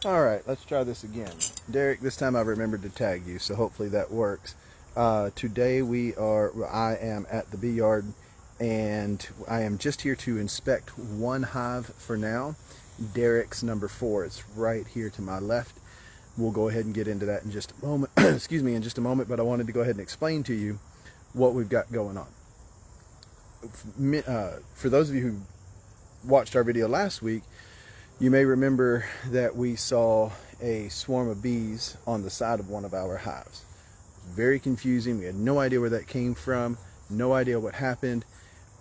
All right, let's try this again. Derek, this time I remembered to tag you, so hopefully that works. Today I am at the bee yard, and I am just here to inspect one hive for now. Derek's number 4. It's right here to my left. We'll go ahead and get into that in just a moment. Excuse me, in just a moment, but I wanted to go ahead and explain to you what we've got going on. For those of you who watched our video last week, you may remember that we saw a swarm of bees on the side of one of our hives. Very confusing. We had no idea where that came from, no idea what happened.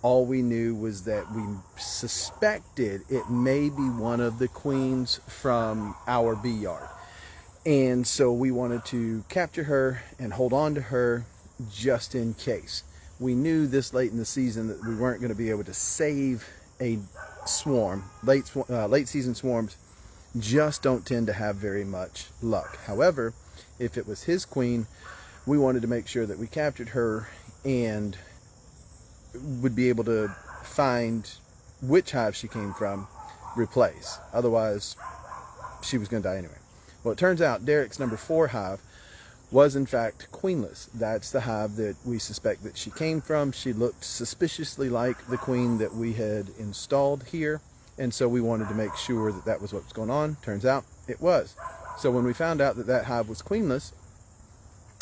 All we knew was that we suspected it may be one of the queens from our bee yard. And so we wanted to capture her and hold on to her just in case. We knew this late in the season that we weren't going to be able to save a swarm. Late season swarms just don't tend to have very much luck. However, if it was his queen, we wanted to make sure that we captured her and would be able to find which hive she came from, replace. Otherwise, she was going to die anyway. Well, it turns out Derek's number 4 hive was in fact queenless. That's the hive that we suspect that she came from. She looked suspiciously like the queen that we had installed here, and so we wanted to make sure that that was what was going on. Turns out it was. So when we found out that that hive was queenless,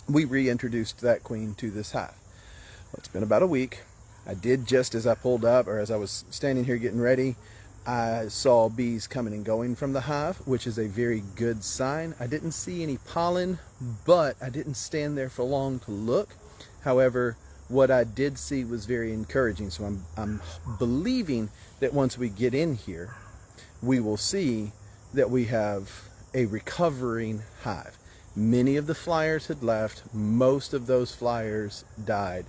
we reintroduced that queen to this hive. Well, it's been about a week. I did, just as I pulled up, or as I was standing here getting ready, I saw bees coming and going from the hive, which is a very good sign. I didn't see any pollen, but I didn't stand there for long to look. However, what I did see was very encouraging. So I'm believing that once we get in here, we will see that we have a recovering hive. Many of the flyers had left. Most of those flyers died.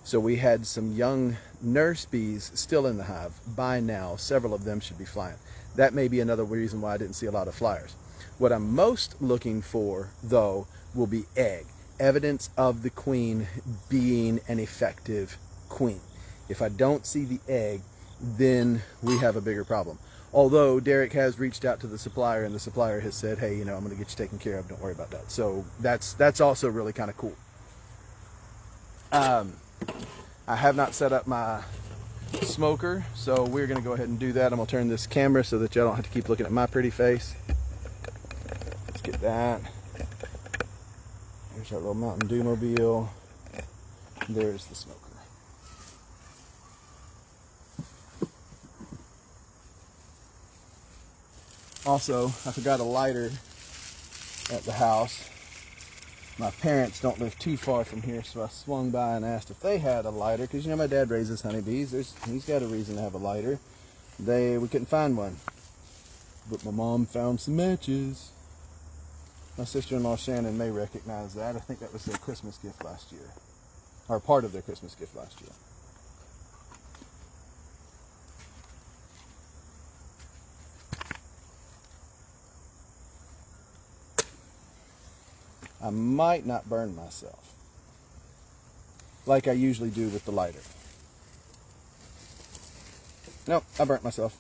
So we had some young nurse bees still in the hive. By now, several of them should be flying. That may be another reason why I didn't see a lot of flyers. What I'm most looking for, though, will be egg. Evidence of the queen being an effective queen. If I don't see the egg, then we have a bigger problem. Although Derek has reached out to the supplier, and the supplier has said, hey, I'm going to get you taken care of. Don't worry about that. So that's also really kind of cool. I have not set up my smoker, so we're going to go ahead and do that. I'm going to turn this camera so that y'all don't have to keep looking at my pretty face. Let's get that. There's our little Mountain Dew mobile. There's the smoker. Also, I forgot a lighter at the house. My parents don't live too far from here, so I swung by and asked if they had a lighter, because my dad raises honeybees. He's got a reason to have a lighter. We couldn't find one, but my mom found some matches. My sister-in-law Shannon may recognize that. I think that was their Christmas gift last year, or part of their Christmas gift last year. I might not burn myself like I usually do with the lighter. Nope, I burnt myself.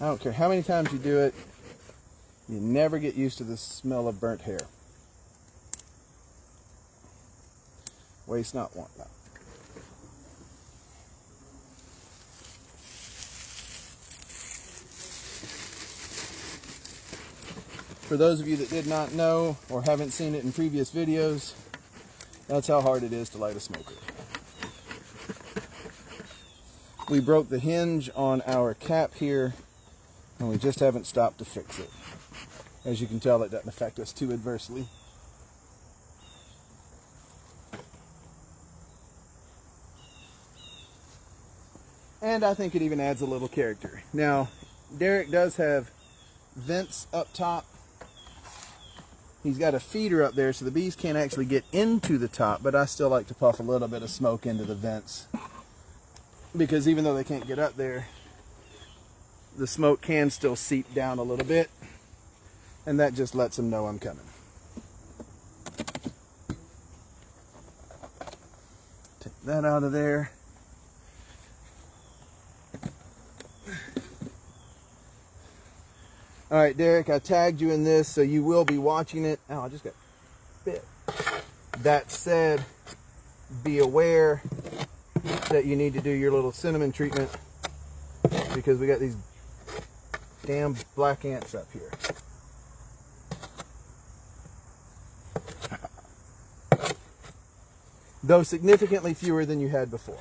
I don't care how many times you do it, you never get used to the smell of burnt hair. Waste not, want not. For those of you that did not know or haven't seen it in previous videos, that's how hard it is to light a smoker. We broke the hinge on our cap here, and we just haven't stopped to fix it. As you can tell, it doesn't affect us too adversely. And I think it even adds a little character. Now, Derek does have vents up top. He's got a feeder up there so the bees can't actually get into the top, but I still like to puff a little bit of smoke into the vents, because even though they can't get up there, the smoke can still seep down a little bit, and that just lets them know I'm coming. that out of there. All right, Derek, I tagged you in this, so you will be watching it. Oh, I just got bit. That said, be aware that you need to do your little cinnamon treatment because we got these damn black ants up here. Though significantly fewer than you had before.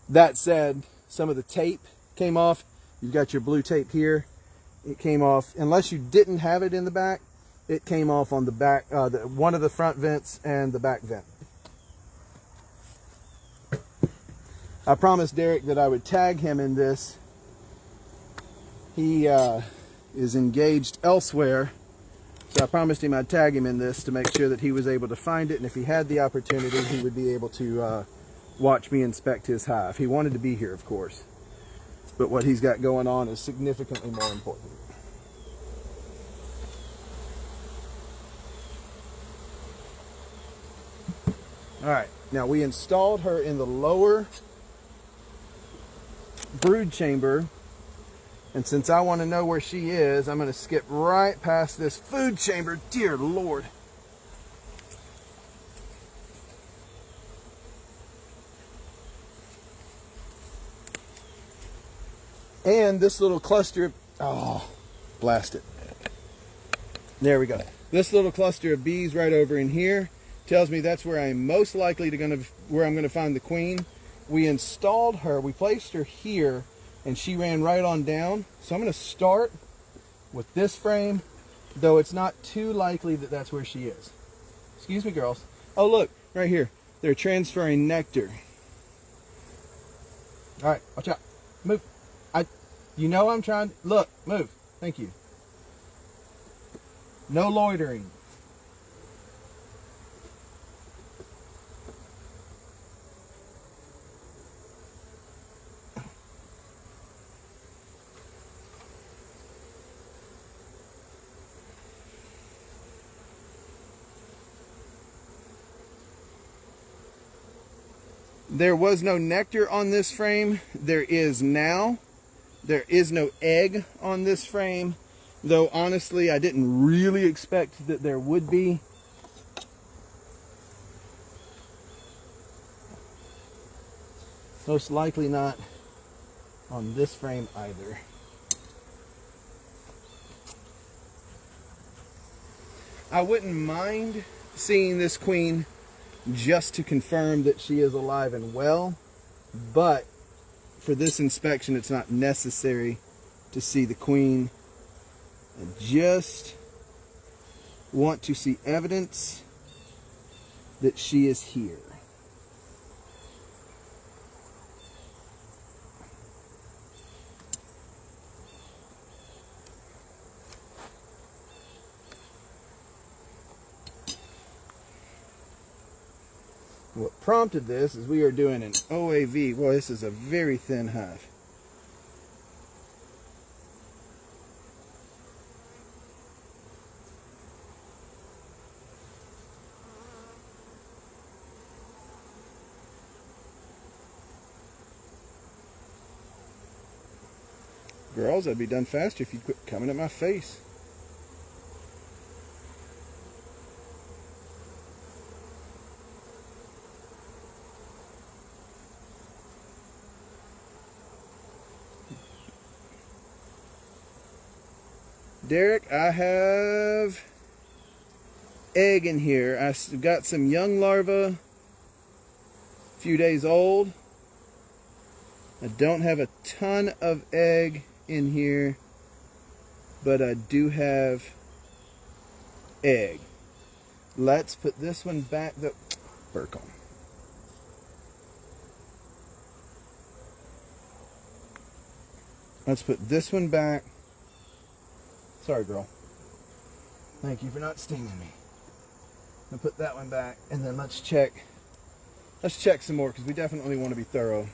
That said, some of the tape came off. You've got your blue tape here. It came off, unless you didn't have it in the back, it came off on the back, one of the front vents and the back vent. I promised Derek that I would tag him in this. He is engaged elsewhere, so I promised him I'd tag him in this to make sure that he was able to find it, and if he had the opportunity, he would be able to watch me inspect his hive. He wanted to be here, of course, but what he's got going on is significantly more important. All right, now we installed her in the lower brood chamber, and since I want to know where she is, I'm going to skip right past this food chamber. Dear Lord. And this little cluster, oh, blast it. There we go. This little cluster of bees right over in here tells me that's where I'm most likely where I'm going to find the queen. We installed her, we placed her here, and she ran right on down. So I'm going to start with this frame, though it's not too likely that that's where she is. Excuse me, girls. Oh, look, right here. They're transferring nectar. All right, watch out. Move. You know I'm trying to, look, move. Thank you. No loitering. There was no nectar on this frame. There is now. There is no egg on this frame, though honestly I didn't really expect that there would be. Most likely not on this frame either. I wouldn't mind seeing this queen just to confirm that she is alive and well, but for this inspection it's not necessary to see the queen. I just want to see evidence that she is here. What prompted this is we are doing an OAV. Boy, this is a very thin hive. Girls, I'd be done faster if you'd quit coming at my face. Derek, I have egg in here. I've got some young larvae, a few days old. I don't have a ton of egg in here, but I do have egg. Let's put this one back. Burk on. Let's put this one back. Sorry, girl. Thank you for not stinging me. I'll put that one back, and then let's check some more, because we definitely want to be thorough.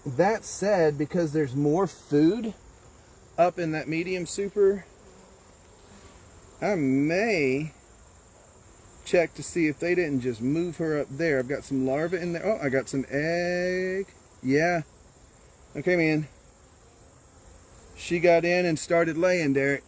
that said, because there's more food up in that medium super, I may check to see if they didn't just move her up there. I've got some larvae in there. Oh, I got some egg. Yeah. Okay, man. She got in and started laying, Derek.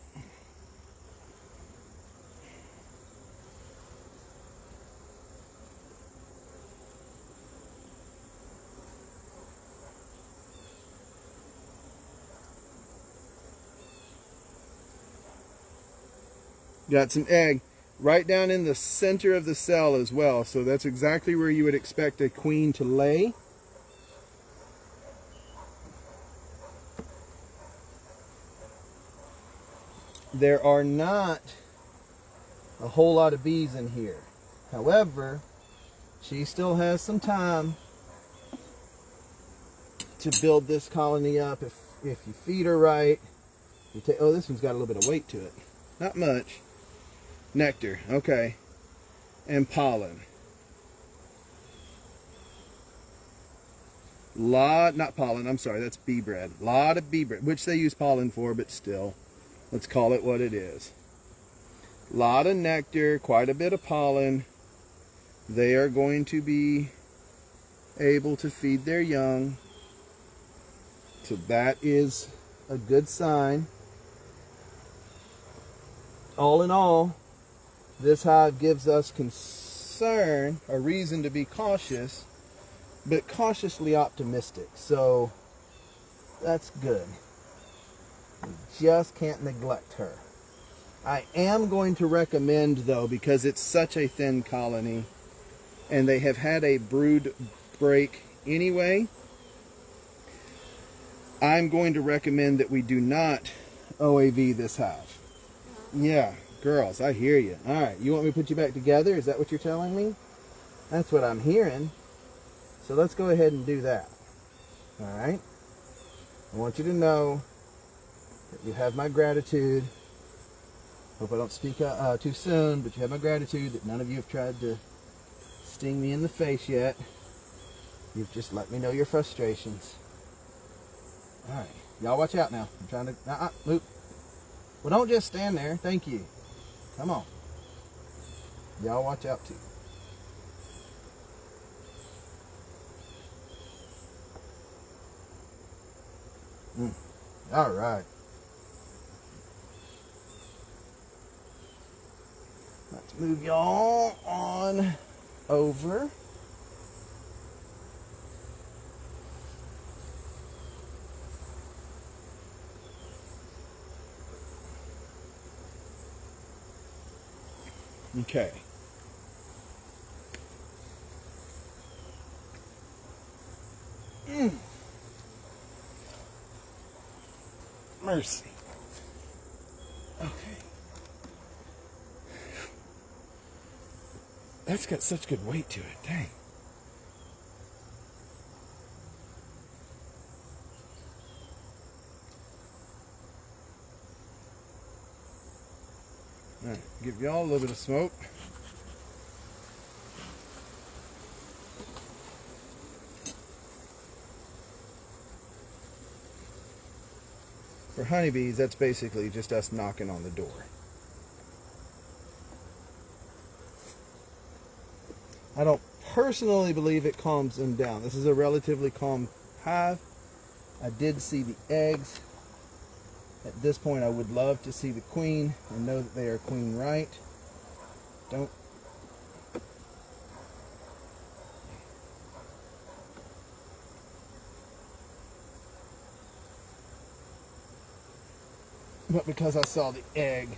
Got some egg right down in the center of the cell as well. So that's exactly where you would expect a queen to lay. There are not a whole lot of bees in here. However, she still has some time to build this colony up if you feed her right. You take, oh, this one's got a little bit of weight to it. Not much. Nectar, okay. And pollen. Not pollen, I'm sorry, that's bee bread. Lot of bee bread, which they use pollen for, but still, let's call it what it is. Lot of nectar, quite a bit of pollen. They are going to be able to feed their young. So that is a good sign. All in all, this hive gives us concern, a reason to be cautious, but cautiously optimistic. So that's good. We just can't neglect her. I am going to recommend, though, because it's such a thin colony and they have had a brood break anyway, I'm going to recommend that we do not OAV this hive. Yeah, girls, I hear you. All right, you want me to put you back together? Is that what you're telling me? That's what I'm hearing. So let's go ahead and do that. All right? I want you to know that you have my gratitude. Hope I don't speak too soon, but you have my gratitude that none of you have tried to sting me in the face yet. You've just let me know your frustrations. All right, y'all watch out now. I'm trying to, move. Well, don't just stand there. Thank you. Come on. Y'all watch out too. All right. Let's move y'all on over. Okay. Mercy. Okay. That's got such good weight to it. Dang. All right, give y'all a little bit of smoke. For honeybees, that's basically just us knocking on the door. I don't personally believe it calms them down. This is a relatively calm hive. I did see the eggs. At this point, I would love to see the queen and know that they are queen right. Don't. But because I saw the egg,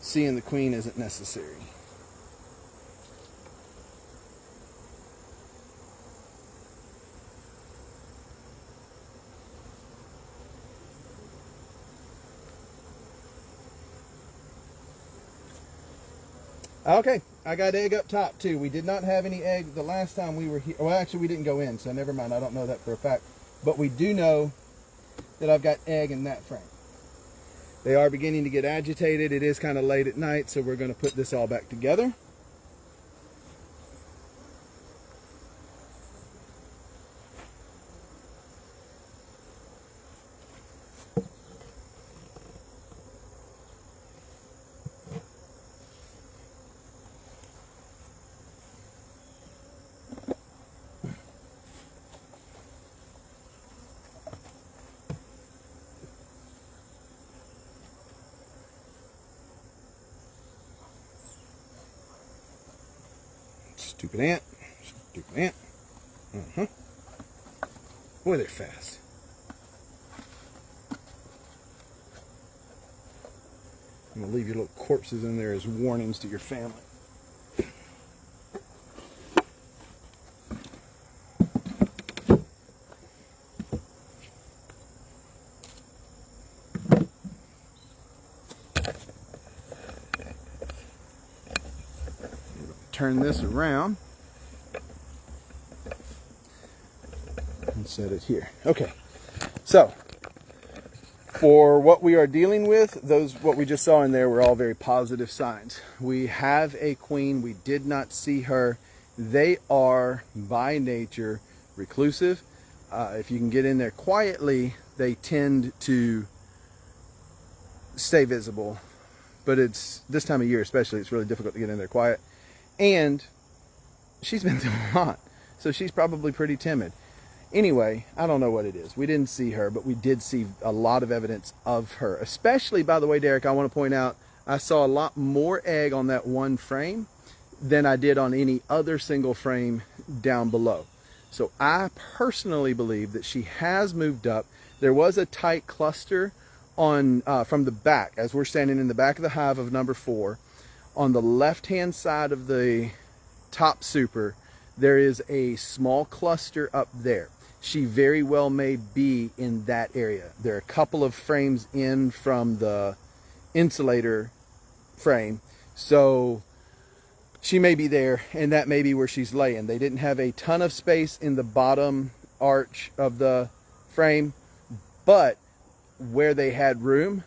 seeing the queen isn't necessary. Okay, I got egg up top too. We did not have any egg the last time we were here. Well, actually, we didn't go in, so never mind. I don't know that for a fact. But we do know that I've got egg in that frame. They are beginning to get agitated. It is kind of late at night, so we're going to put this all back together. Stupid ant. Stupid ant. Boy, they're fast. I'm going to leave your little corpses in there as warnings to your family. Turn this around and set it here. Okay, so for what we are dealing with, what we just saw in there were all very positive signs. We have a queen. We did not see her. They are by nature reclusive. If you can get in there quietly, they tend to stay visible, but it's this time of year especially, it's really difficult to get in there quiet. And she's been through a lot, so she's probably pretty timid. Anyway, I don't know what it is. We didn't see her, but we did see a lot of evidence of her. Especially, by the way, Derek, I want to point out, I saw a lot more egg on that one frame than I did on any other single frame down below. So I personally believe that she has moved up. There was a tight cluster on from the back, as we're standing in the back of the hive of number 4. On the left-hand side of the top super, there is a small cluster up there. She very well may be in that area. There are a couple of frames in from the insulator frame, so she may be there, and that may be where she's laying. They didn't have a ton of space in the bottom arch of the frame, but where they had room,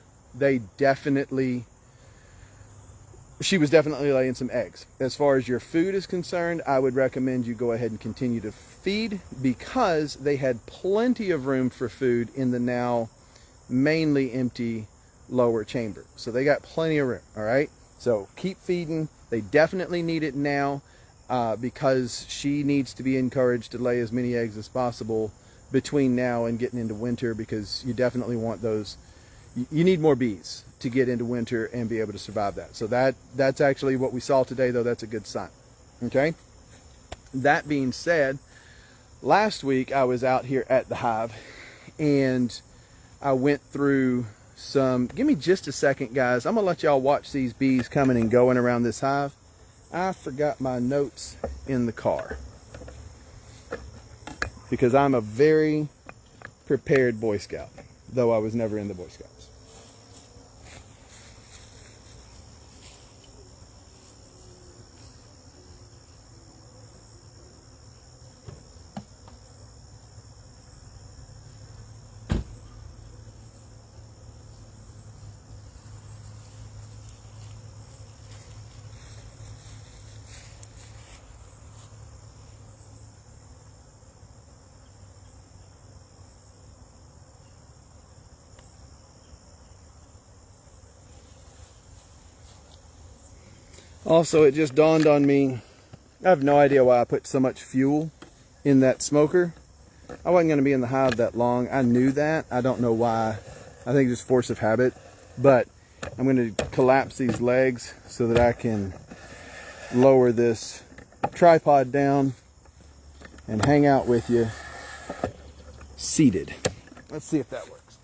she was definitely laying some eggs. As far as your food is concerned, I would recommend you go ahead and continue to feed, because they had plenty of room for food in the now mainly empty lower chamber. So they got plenty of room, all right? So keep feeding. They definitely need it now because she needs to be encouraged to lay as many eggs as possible between now and getting into winter, because you definitely want those. You need more bees to get into winter and be able to survive that. So that's actually what we saw today, though. That's a good sign. Okay. That being said, last week I was out here at the hive and I went through some, give me just a second, guys. I'm gonna let y'all watch these bees coming and going around this hive. I forgot my notes in the car because I'm a very prepared Boy Scout, though I was never in the Boy Scouts. Also, it just dawned on me, I have no idea why I put so much fuel in that smoker. I wasn't going to be in the hive that long. I knew that. I don't know why. I think just force of habit. But I'm going to collapse these legs so that I can lower this tripod down and hang out with you seated. Let's see if that works.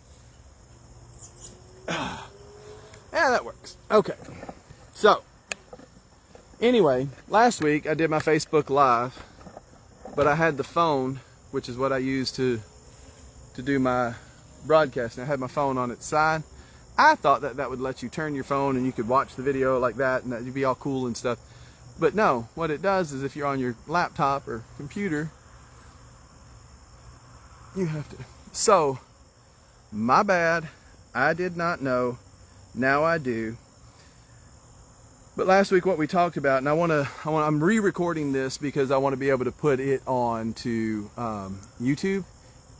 Yeah, that works. Okay. So, anyway, last week I did my Facebook Live, but I had the phone, which is what I use to do my broadcasting. I had my phone on its side. I thought that would let you turn your phone and you could watch the video like that and that you'd be all cool and stuff. But no, what it does is if you're on your laptop or computer, you have to. So, my bad. I did not know. Now I do. But last week what we talked about, and I'm re-recording this because I want to be able to put it on to YouTube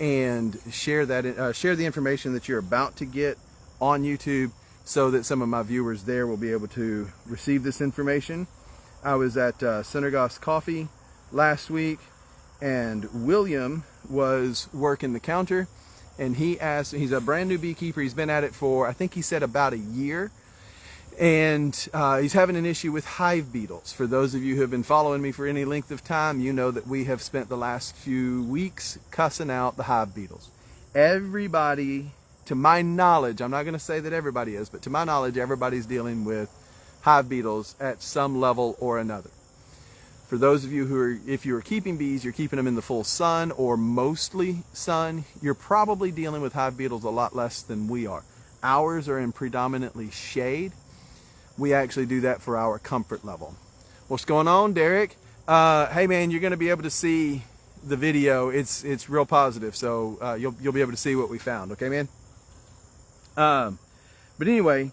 and share the information that you're about to get on YouTube so that some of my viewers there will be able to receive this information. I was at Senegas Coffee last week, and William was working the counter, and he asked, he's a brand new beekeeper, he's been at it for, I think he said about a year, And he's having an issue with hive beetles. For those of you who have been following me for any length of time, you know that we have spent the last few weeks cussing out the hive beetles. Everybody, to my knowledge, I'm not going to say that everybody is, but to my knowledge, everybody's dealing with hive beetles at some level or another. For those of you who are, if you're keeping bees, you're keeping them in the full sun or mostly sun, you're probably dealing with hive beetles a lot less than we are. Ours are in predominantly shade. We actually do that for our comfort level. What's going on, Derek? Hey man, you're going to be able to see the video. It's real positive, so you'll be able to see what we found. Okay, man. But anyway,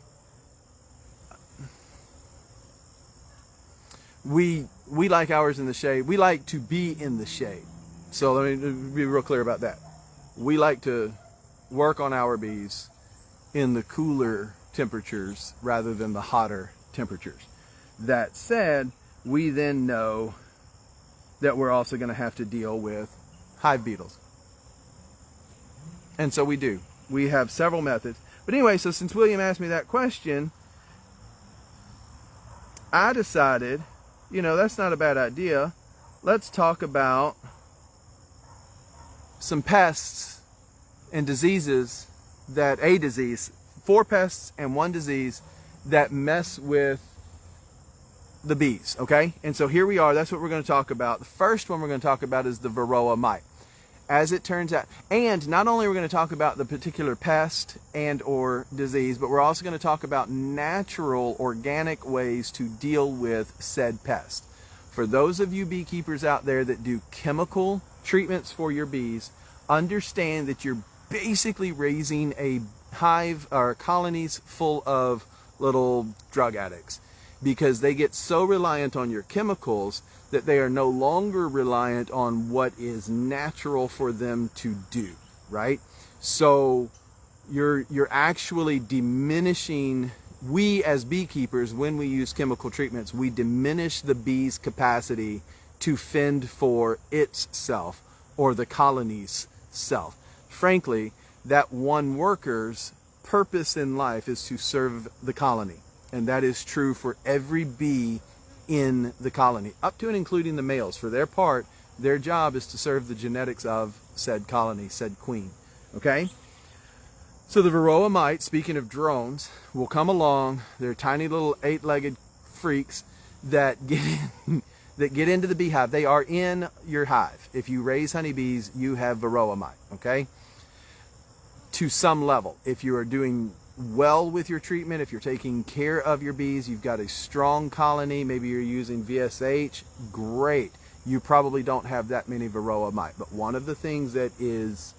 we like ours in the shade. We like to be in the shade. So let me be real clear about that. We like to work on our bees in the cooler temperatures rather than the hotter temperatures. That said, we then know that we're also going to have to deal with hive beetles. And so we do. We have several methods. But anyway, so since William asked me that question, I decided, you know, that's not a bad idea. Let's talk about some pests and diseases that, a disease, 4 pests and 1 disease that mess with the bees, okay? And so here we are, that's what we're going to talk about. The first one we're going to talk about is the Varroa mite. As it turns out, and not only are we going to talk about the particular pest and or disease, but we're also going to talk about natural, organic ways to deal with said pest. For those of you beekeepers out there that do chemical treatments for your bees, understand that you're basically raising a hive or colonies full of little drug addicts, because they get so reliant on your chemicals that they are no longer reliant on what is natural for them to do, right? So you're actually diminishing, we as beekeepers, when we use chemical treatments, we diminish the bee's capacity to fend for itself or the colony's self. Frankly, that one worker's purpose in life is to serve the colony. And that is true for every bee in the colony, up to and including the males. For their part, their job is to serve the genetics of said colony, said queen. Okay? So the Varroa mite, speaking of drones, will come along. They're tiny little 8-legged freaks that get into the beehive. They are in your hive. If you raise honeybees, you have Varroa mite, okay? To some level. If you are doing well with your treatment, if you're taking care of your bees, you've got a strong colony, maybe you're using VSH, great. You probably don't have that many Varroa mite. But one of the things that is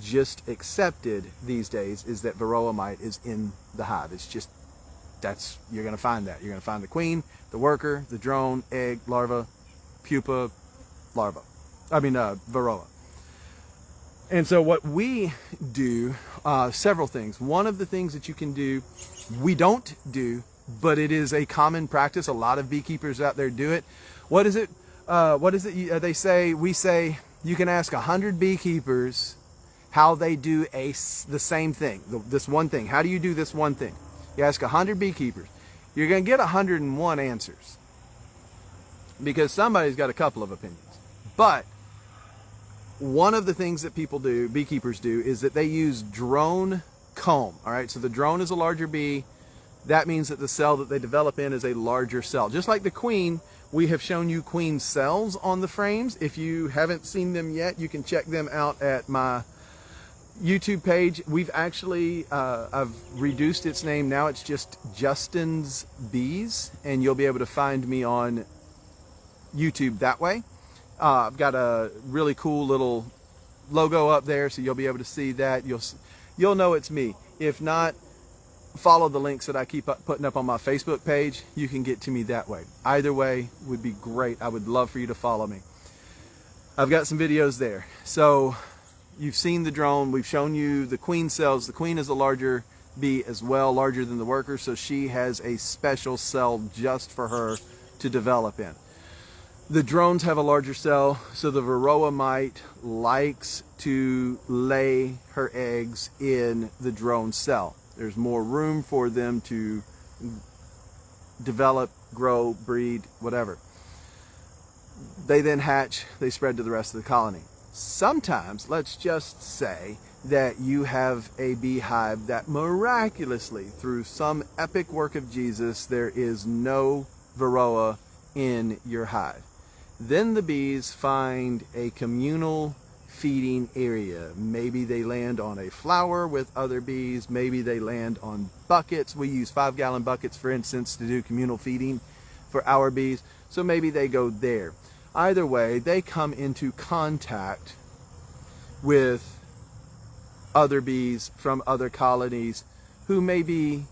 just accepted these days is that Varroa mite is in the hive. It's just, you're going to find that. You're going to find the queen, the worker, the drone, egg, larva, pupa, larva. Varroa. And so what we do, several things. One of the things that you can do, we don't do, but it is a common practice. A lot of beekeepers out there do it. What is it? They say, we say, you can ask 100 beekeepers how they do the same thing, this one thing. How do you do this one thing? You ask 100 beekeepers. You're going to get 101 answers, because somebody's got a couple of opinions. But one of the things that people do, beekeepers do, is that they use drone comb. All right, so the drone is a larger bee. That means that the cell that they develop in is a larger cell. Just like the queen, we have shown you queen cells on the frames. If you haven't seen them yet, you can check them out at my YouTube page. We've actually, I've reduced its name. Now it's just Justin's Bees, and you'll be able to find me on YouTube that way. I've got a really cool little logo up there, so you'll be able to see that. You'll know it's me. If not, follow the links that I keep putting up on my Facebook page. You can get to me that way. Either way would be great. I would love for you to follow me. I've got some videos there. So you've seen the drone. We've shown you the queen cells. The queen is a larger bee as well, larger than the worker, so she has a special cell just for her to develop in. The drones have a larger cell, so the Varroa mite likes to lay her eggs in the drone cell. There's more room for them to develop, grow, breed, whatever. They then hatch, they spread to the rest of the colony. Sometimes, let's just say that you have a beehive that miraculously, through some epic work of Jesus, there is no varroa in your hive. Then the bees find a communal feeding area. Maybe they land on a flower with other bees. Maybe they land on buckets. We use 5-gallon buckets, for instance, to do communal feeding for our bees. So maybe they go there. Either way, they come into contact with other bees from other colonies who may be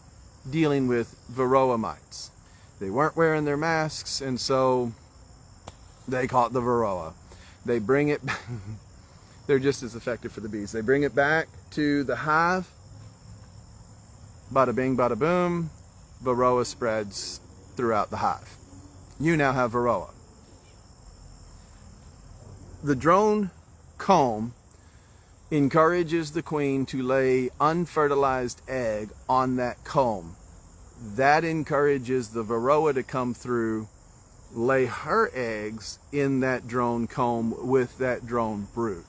dealing with varroa mites. They weren't wearing their masks, and so they caught the varroa. They bring it, they're just as effective for the bees. They bring it back to the hive, bada bing, bada boom, varroa spreads throughout the hive. You now have varroa. The drone comb encourages the queen to lay unfertilized egg on that comb. That encourages the varroa to come through, lay her eggs in that drone comb with that drone brood.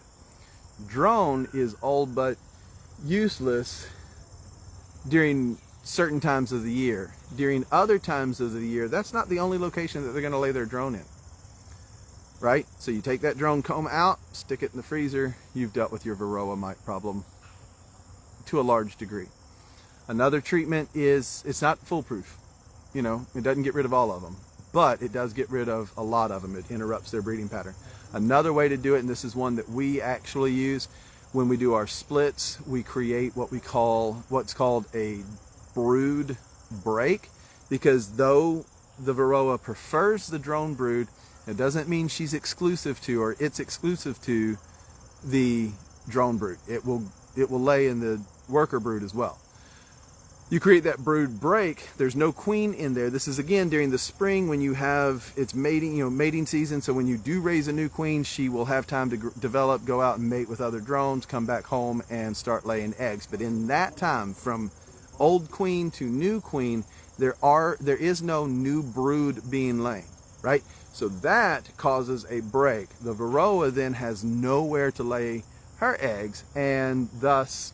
Drone is all but useless during certain times of the year. During other times of the year, that's not the only location that they're going to lay their drone in. Right? So you take that drone comb out, stick it in the freezer, you've dealt with your varroa mite problem to a large degree. Another treatment is, it's not foolproof. You know, it doesn't get rid of all of them, but it does get rid of a lot of them. It interrupts their breeding pattern. Another way to do it, and this is one that we actually use when we do our splits, we create what's called a brood break, because though the varroa prefers the drone brood, it doesn't mean she's exclusive to, or it's exclusive to, the drone brood. It will lay in the worker brood as well. You create that brood break. There's no queen in there. This is again during the spring when you have its mating season. So when you do raise a new queen, she will have time to develop, go out and mate with other drones, come back home and start laying eggs. But in that time, from old queen to new queen, there is no new brood being laid, right? So that causes a break. The varroa then has nowhere to lay her eggs, and thus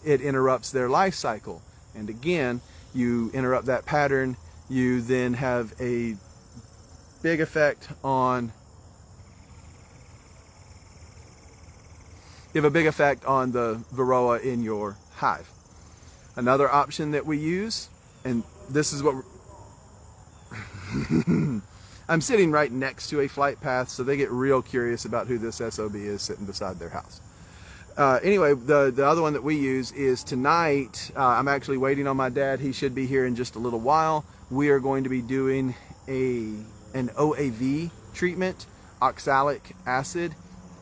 it interrupts their life cycle. And again, you interrupt that pattern, you then have a big effect on the varroa in your hive. Another option that we use, and this is what I'm sitting right next to a flight path, so they get real curious about who this SOB is sitting beside their house. Anyway, the other one that we use is tonight. I'm actually waiting on my dad. He should be here in just a little while. We are going to be doing an OAV treatment, oxalic acid.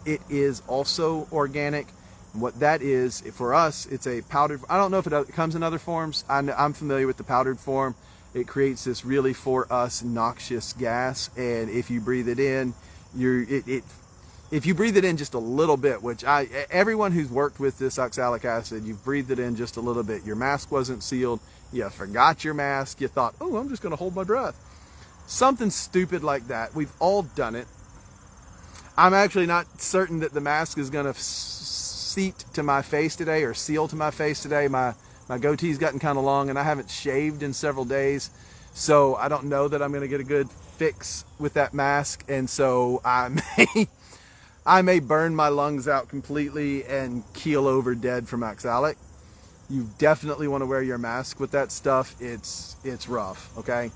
It is also organic. What that is, for us, it's a powdered. I don't know if it comes in other forms. I'm familiar with the powdered form. It creates this really, for us, noxious gas, and if you breathe it in, if you breathe it in just a little bit, which everyone who's worked with this oxalic acid, you've breathed it in just a little bit. Your mask wasn't sealed. You forgot your mask. You thought, oh, I'm just going to hold my breath. Something stupid like that. We've all done it. I'm actually not certain that the mask is going to seat to my face today or seal to my face today. My goatee's gotten kind of long, and I haven't shaved in several days, so I don't know that I'm going to get a good fix with that mask, and so I may burn my lungs out completely and keel over dead from oxalic. You definitely want to wear your mask with that stuff. It's rough, okay?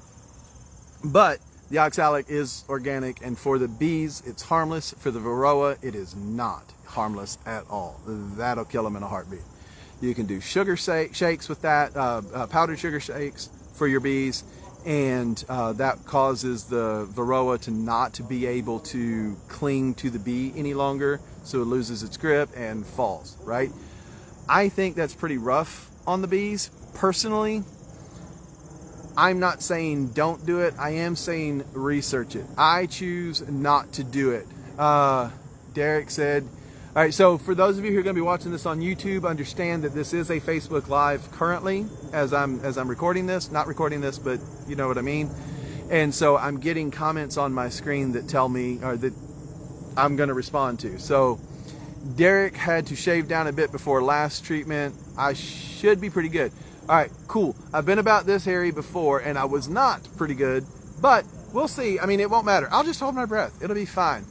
But the oxalic is organic, and for the bees, it's harmless. For the varroa, it is not harmless at all. That'll kill them in a heartbeat. You can do sugar shakes with that, powdered sugar shakes for your bees, and that causes the varroa to not be able to cling to the bee any longer, so it loses its grip and falls, right? I think that's pretty rough on the bees. Personally, I'm not saying don't do it. I am saying research it. I choose not to do it. Derek said, All right, so for those of you who are going to be watching this on YouTube, understand that this is a Facebook Live currently as I'm recording this. Not recording this, but you know what I mean. And so I'm getting comments on my screen that tell me, or that I'm going to respond to. So Derek had to shave down a bit before last treatment. I should be pretty good. All right, cool. I've been about this area before, and I was not pretty good, but we'll see. I mean, it won't matter. I'll just hold my breath. It'll be fine.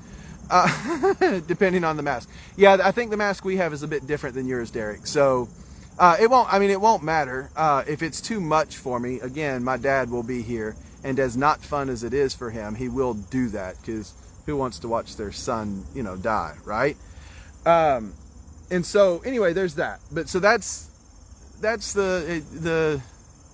Depending on the mask. Yeah, I think the mask we have is a bit different than yours, Derek. So it won't matter. If it's too much for me, again, my dad will be here, and as not fun as it is for him, he will do that, because who wants to watch their son, you know, die, right? And so anyway, there's that. But so that's the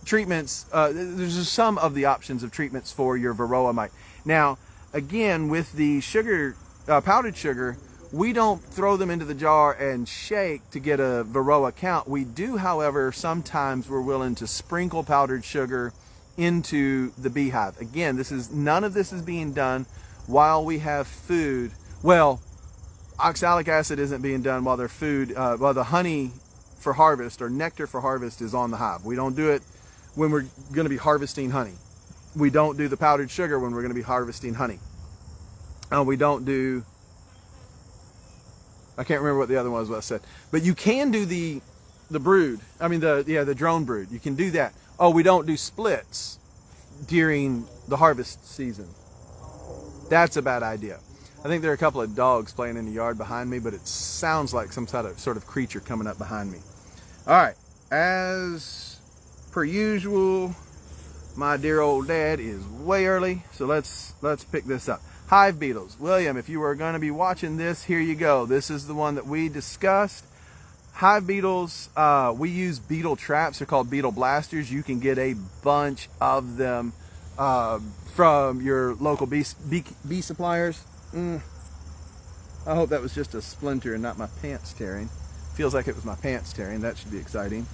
treatments. There's just some of the options of treatments for your varroa mite. Now, again, with the sugar, powdered sugar, we don't throw them into the jar and shake to get a varroa count. We do, however, sometimes we're willing to sprinkle powdered sugar into the beehive. Again, none of this is being done while we have food. Well, oxalic acid isn't being done while their food, while the honey for harvest or nectar for harvest is on the hive. We don't do it when we're going to be harvesting honey. We don't do the powdered sugar when we're going to be harvesting honey. We don't do, I can't remember what the other one was, what I said. But you can do the brood. I mean, the drone brood. You can do that. Oh, we don't do splits during the harvest season. That's a bad idea. I think there are a couple of dogs playing in the yard behind me, but it sounds like some sort of creature coming up behind me. All right, as per usual, my dear old dad is way early, so let's pick this up. Hive beetles. William, if you are going to be watching this, here you go. This is the one that we discussed. Hive beetles, we use beetle traps. They're called beetle blasters. You can get a bunch of them from your local bee suppliers. I hope that was just a splinter and not my pants tearing. Feels like it was my pants tearing. That should be exciting.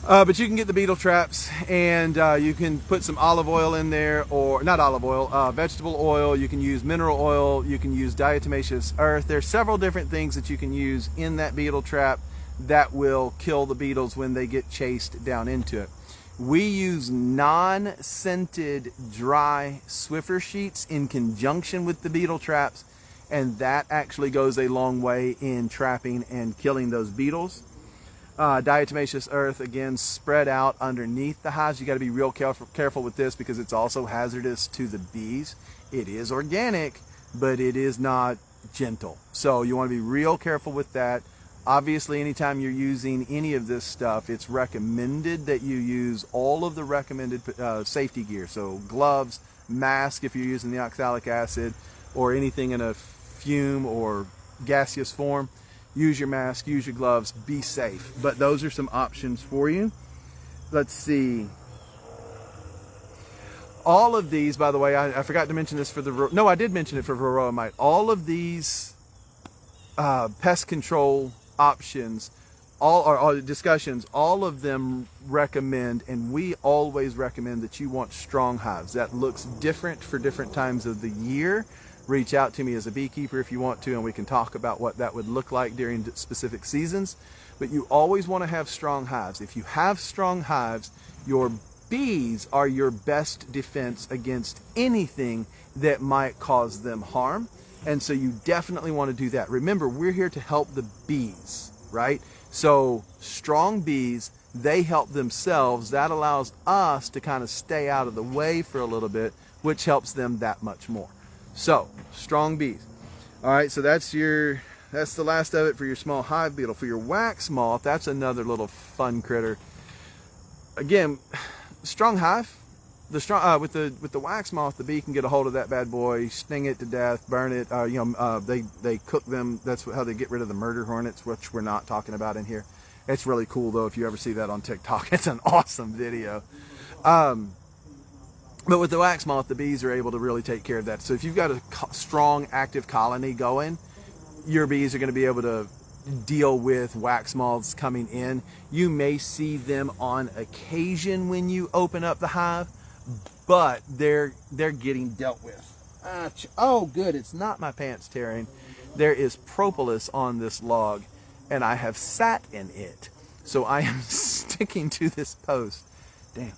But you can get the beetle traps, and you can put some olive oil in there, or not olive oil, vegetable oil. You can use mineral oil. You can use diatomaceous earth. There's several different things that you can use in that beetle trap that will kill the beetles when they get chased down into it. We use non-scented dry Swiffer sheets in conjunction with the beetle traps, and that actually goes a long way in trapping and killing those beetles. Diatomaceous earth, again, spread out underneath the hives. You got to be real careful with this, because it's also hazardous to the bees. It is organic, but it is not gentle. So you want to be real careful with that. Obviously, anytime you're using any of this stuff, it's recommended that you use all of the recommended safety gear. So gloves, mask if you're using the oxalic acid, or anything in a fume or gaseous form. Use your mask, use your gloves, be safe. But those are some options for you. Let's see. All of these, by the way, I forgot to mention this for the, no, I did mention it for varroa mite. All of these pest control options, all discussions, all of them recommend, and we always recommend, that you want strong hives. That looks different for different times of the year. Reach out to me as a beekeeper if you want to, and we can talk about what that would look like during specific seasons. But you always want to have strong hives. If you have strong hives, your bees are your best defense against anything that might cause them harm. And so you definitely want to do that. Remember, we're here to help the bees, right? So strong bees, they help themselves. That allows us to kind of stay out of the way for a little bit, which helps them that much more. So strong bees. All right, so that's the last of it for your small hive beetle. For your wax moth, that's another little fun critter. Again, strong hive. With the wax moth, the bee can get a hold of that bad boy, sting it to death, burn it. They cook them. That's how they get rid of the murder hornets, which we're not talking about in here. It's really cool though. If you ever see that on TikTok, it's an awesome video. But with the wax moth, the bees are able to really take care of that. So if you've got a strong, active colony going, your bees are going to be able to deal with wax moths coming in. You may see them on occasion when you open up the hive, but they're getting dealt with. Oh, good. It's not my pants tearing. there is propolis on this log, and I have sat in it. So I am sticking to this post. Damn.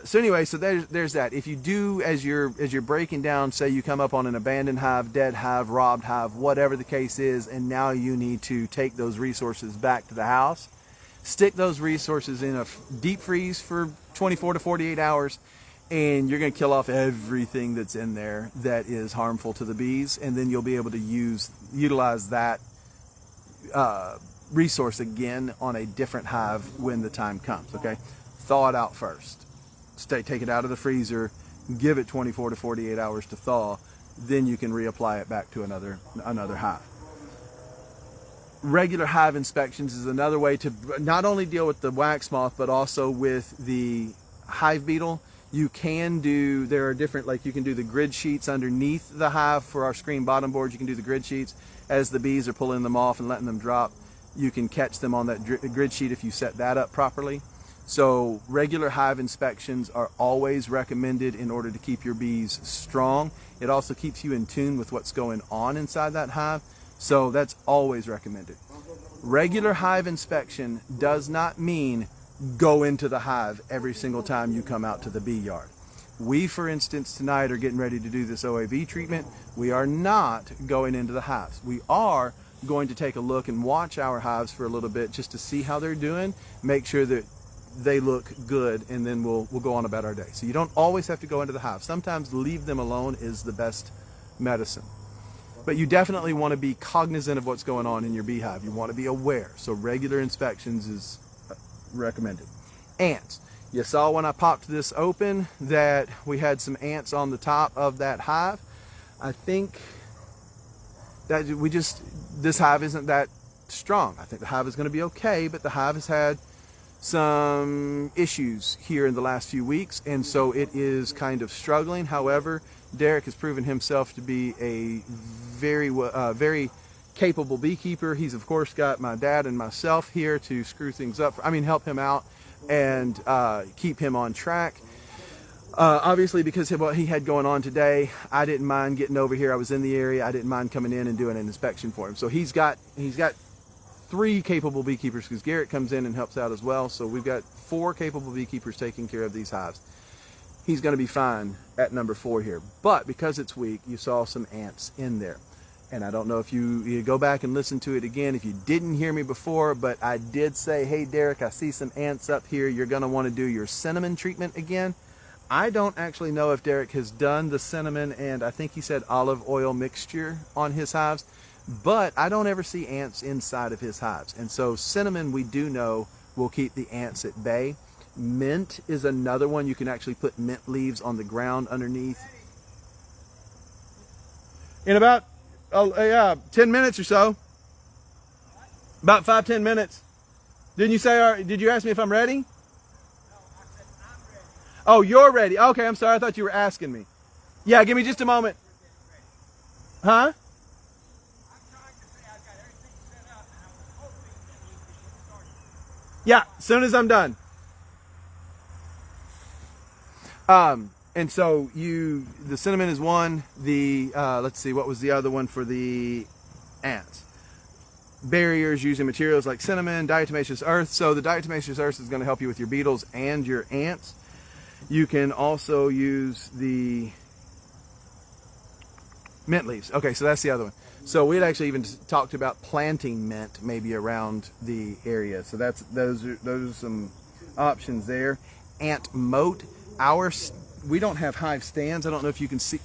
So anyway, so there's that. If you do, as you're breaking down, say you come up on an abandoned hive, dead hive, robbed hive, whatever the case is, and now you need to take those resources back to the house, stick those resources in a deep freeze for 24 to 48 hours, and you're going to kill off everything that's in there that is harmful to the bees, and then you'll be able to utilize that resource again on a different hive when the time comes. Okay, thaw it out first. Take it out of the freezer, give it 24 to 48 hours to thaw, then you can reapply it back to another hive. Regular hive inspections is another way to not only deal with the wax moth, but also with the hive beetle. You can do, there are different, like you can do the grid sheets underneath the hive for our screen bottom boards. You can do the grid sheets as the bees are pulling them off and letting them drop. You can catch them on that grid sheet if you set that up properly. So regular hive inspections are always recommended in order to keep your bees strong. It also keeps you in tune with what's going on inside that hive. So that's always recommended. Regular hive inspection does not mean go into the hive every single time you come out to the bee yard. We, for instance, tonight are getting ready to do this OAV treatment. We are not going into the hives. We are going to take a look and watch our hives for a little bit just to see how they're doing, make sure that they look good, and then we'll go on about our day. So you don't always have to go into the hive. Sometimes leave them alone is the best medicine. But you definitely want to be cognizant of what's going on in your beehive. You want to be aware. So regular inspections is recommended. Ants. You saw when I popped this open that we had some ants on the top of that hive. I think that this hive isn't that strong. I think the hive is going to be okay, but the hive has had some issues here in the last few weeks, and so it is kind of struggling. However, Derek has proven himself to be a very capable beekeeper. He's of course got my dad and myself here to screw things up, help him out and keep him on track. Obviously, because of what he had going on today, I didn't mind getting over here. I was in the area. I didn't mind coming in and doing an inspection for him. So he's got 3 capable beekeepers, because Garrett comes in and helps out as well. So we've got 4 capable beekeepers taking care of these hives. He's going to be fine at number 4 here. But because it's weak, you saw some ants in there. And I don't know if you go back and listen to it again, if you didn't hear me before, but I did say, hey, Derek, I see some ants up here. You're going to want to do your cinnamon treatment again. I don't actually know if Derek has done the cinnamon and I think he said olive oil mixture on his hives, but I don't ever see ants inside of his hives. And so cinnamon, we do know, will keep the ants at bay. Mint is another one. You can actually put mint leaves on the ground underneath. In about 10 minutes or so. About 5-10 minutes. Didn't you say, did you ask me if I'm ready? Oh, you're ready. Okay, I'm sorry. I thought you were asking me. Yeah, give me just a moment. Huh? Yeah, as soon as I'm done. And so the cinnamon is one. Let's see, what was the other one for the ants? Barriers using materials like cinnamon, diatomaceous earth. So the diatomaceous earth is going to help you with your beetles and your ants. You can also use the mint leaves. Okay, so that's the other one. So we had actually even talked about planting mint maybe around the area. So those are some options there. Ant moat. We don't have hive stands. I don't know if you can see.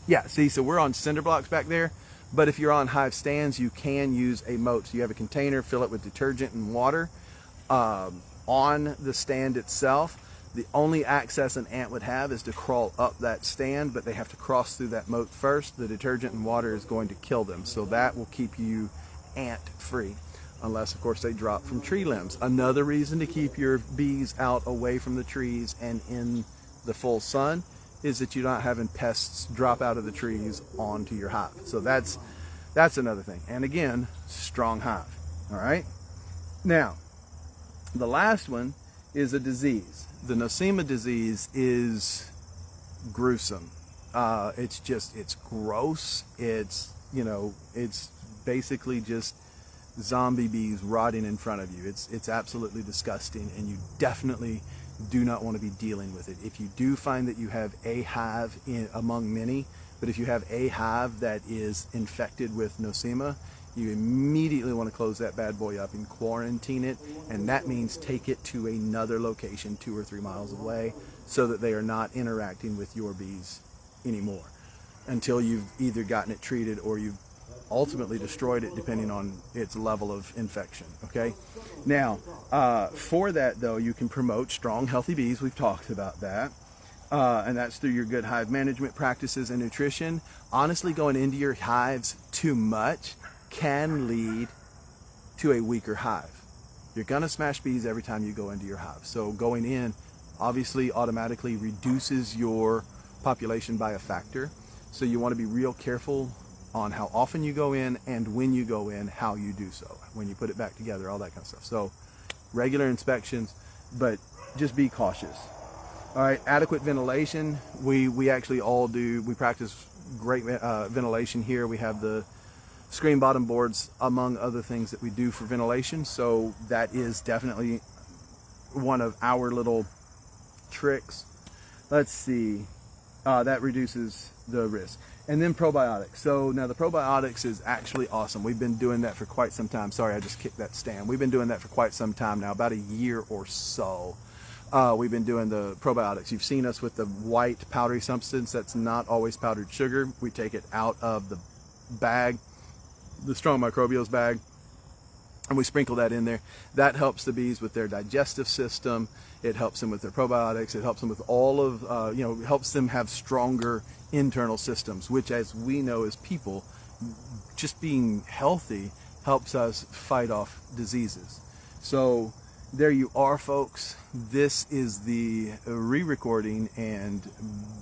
Yeah, see, so we're on cinder blocks back there. But if you're on hive stands, you can use a moat. So you have a container, fill it with detergent and water on the stand itself. The only access an ant would have is to crawl up that stand, but they have to cross through that moat first. The detergent and water is going to kill them. So that will keep you ant free, unless of course they drop from tree limbs. Another reason to keep your bees out away from the trees and in the full sun is that you're not having pests drop out of the trees onto your hive. So that's another thing. And again, strong hive. All right. Now, the last one is a disease. The nosema disease is gruesome. It's gross. It's basically just zombie bees rotting in front of you. It's absolutely disgusting, and you definitely do not want to be dealing with it. If you do find that you have a hive among many, but if you have a hive that is infected with nosema, you immediately want to close that bad boy up and quarantine it, and that means take it to another location 2 or 3 miles away so that they are not interacting with your bees anymore until you've either gotten it treated or you've ultimately destroyed it, depending on its level of infection. Okay, now for that though, you can promote strong, healthy bees. We've talked about that, and that's through your good hive management practices and nutrition. Honestly, going into your hives too much can lead to a weaker hive. You're gonna smash bees every time you go into your hive, so going in obviously automatically reduces your population by a factor. So you want to be real careful on how often you go in and when you go in, how you do so, when you put it back together, all that kind of stuff. So regular inspections, but just be cautious. All right, adequate ventilation. We actually all do. We practice great ventilation here. We have the screen bottom boards, among other things that we do for ventilation. So that is definitely one of our little tricks. Let's see. That reduces the risk. And then probiotics. So now the probiotics is actually awesome. We've been doing that for quite some time. Sorry, I just kicked that stand. We've been doing that for quite some time now, about a year or so. We've been doing the probiotics. You've seen us with the white powdery substance. That's not always powdered sugar. We take it out of the bag, the strong microbials bag, and we sprinkle that in there. That helps the bees with their digestive system. It helps them with their probiotics. It helps them with all of, helps them have stronger internal systems, which, as we know as people, just being healthy helps us fight off diseases. So there you are, folks. This is the re-recording and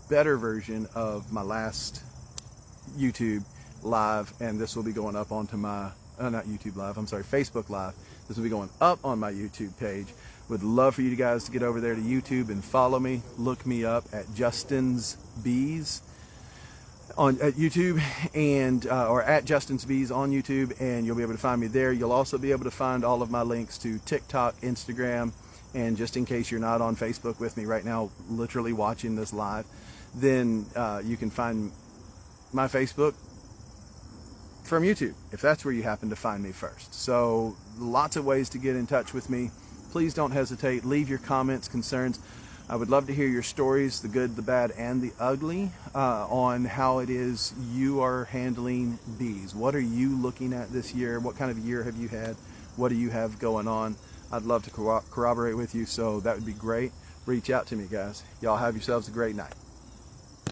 better version of my last YouTube live, and this will be going up onto my not YouTube live, I'm sorry, Facebook live. This will be going up on my YouTube page. Would love for you guys to get over there to YouTube and follow me. Look me up at Justin's Bees at YouTube, and or at Justin's Bees on YouTube, and you'll be able to find me there. You'll also be able to find all of my links to TikTok, Instagram, and just in case you're not on Facebook with me right now, literally watching this live, then you can find my Facebook from YouTube, if that's where you happen to find me first. So lots of ways to get in touch with me. Please don't hesitate. Leave your comments, concerns. I would love to hear your stories, the good, the bad, and the ugly, on how it is you are handling bees. What are you looking at this year? What kind of year have you had? What do you have going on? I'd love to corroborate with you, so that would be great. Reach out to me, guys. Y'all have yourselves a great night.